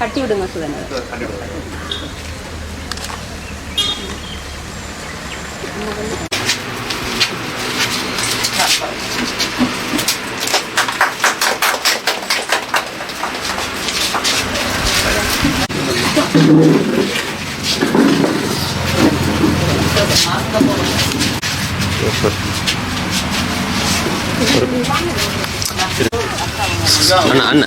கட்டி விடுங்க சுதன். அண்ணா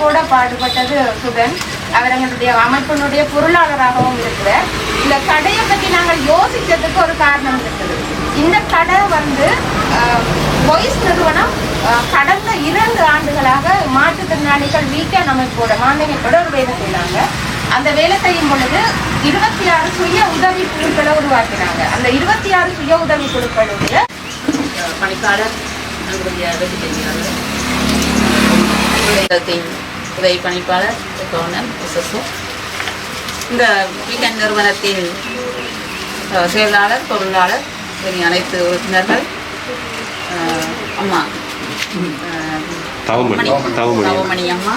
கூட பாடுபட்டது சுதன். அவர் எங்களுடைய அமைப்பினுடைய பொருளாளராகவும் இருக்கிறார். இந்த கடையை பற்றி நாங்கள் யோசிச்சதுக்கு ஒரு காரணம் இருக்குது. இந்த கடை வாய்ஸ் நிறுவனம் கடந்த 2 ஆண்டுகளாக மாற்றுத்திறனாளிகள் வீக்கெண்ட் அமைப்போட மாநிலத்தோட ஒரு வேலை செய்யறாங்க. அந்த வேலை செய்யும் பொழுது 26 சுய உதவி குழுக்களை உருவாக்கினாங்க. அந்த 26 சுய உதவி குழுக்களுடைய பணிப்பாளர் உதவி பணிப்பாளர் இந்த வீக்கெண்ட் நிறுவனத்தின் செயலாளர் பொருளாளர் அனைத்து உறுப்பினர்கள் அம்மா தவமணி அம்மா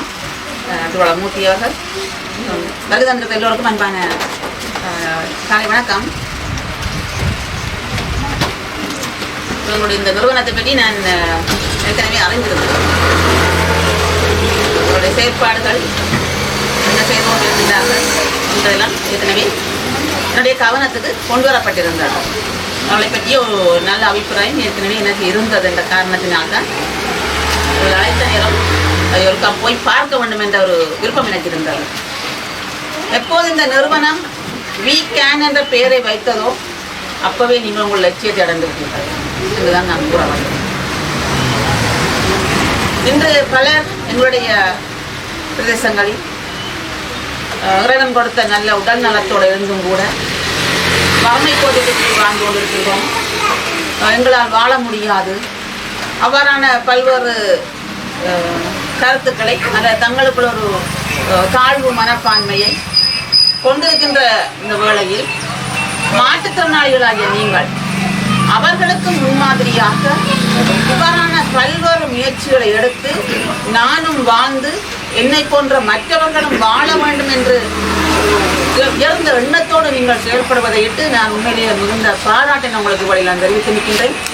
மூர்த்தி அவர்கள் வருகின்ற எல்லோருக்கும் அன்பான காலை வணக்கம். உங்களுடைய இந்த நிறுவனத்தை பற்றி நான் ஏற்கனவே அறிந்திருந்தேன். உங்களுடைய செயற்பாடுகள் என்ன செய்து கொண்டிருந்தார்கள் என்றெல்லாம் ஏற்கனவே என்னுடைய கவனத்துக்கு கொண்டு வரப்பட்டிருந்தார்கள். அவளை பற்றிய ஒரு நல்ல அபிப்பிராயம் ஏற்கனவே எனக்கு இருந்தது என்ற காரணத்தினால்தான் ஒரு அழைத்த நேரம் அதை ஒரு போய் பார்க்க வேண்டும் என்ற ஒரு விருப்பம் எனக்கு இருந்தது. எப்போது இந்த நிறுவனம் வி கேன் என்ற பெயரை வைத்ததோ அப்பவே நீங்கள் உங்கள் லட்சியத்தை அடைந்திருக்கிறீர்கள் என்றுதான் நான் கூற வேண்டும். இன்று பலர் எங்களுடைய பிரதேசங்களில் இறைவன் கொடுத்த நல்ல உடல் நலத்தோடு இருந்தும் கூட வறுமை கோட்டிற்கு வாழ்ந்து கொண்டிருக்கிறோம். எங்களால் வாழ முடியாது. அவ்வாறான பல்வேறு கருத்துக்களை அந்த தங்களுக்குள் ஒரு தாழ்வு மனப்பான்மையை கொண்டிருக்கின்ற இந்த வேளையில் மாற்றுத்திறனாளிகளாகிய நீங்கள் அவர்களுக்கு முன்மாதிரியாக இவ்வாறான பல்வேறு முயற்சிகளை எடுத்து நானும் வாழ்ந்து என்னை போன்ற மற்றவர்களும் வாழ வேண்டும் என்று உயர்ந்த எண்ணத்தோடு நீங்கள் செயல்படுவதை இட்டு நான் உண்மையிலேயே மிகுந்த பாராட்டை உங்களுக்கு வழியில் தெரிவித்து நிற்கின்றேன்.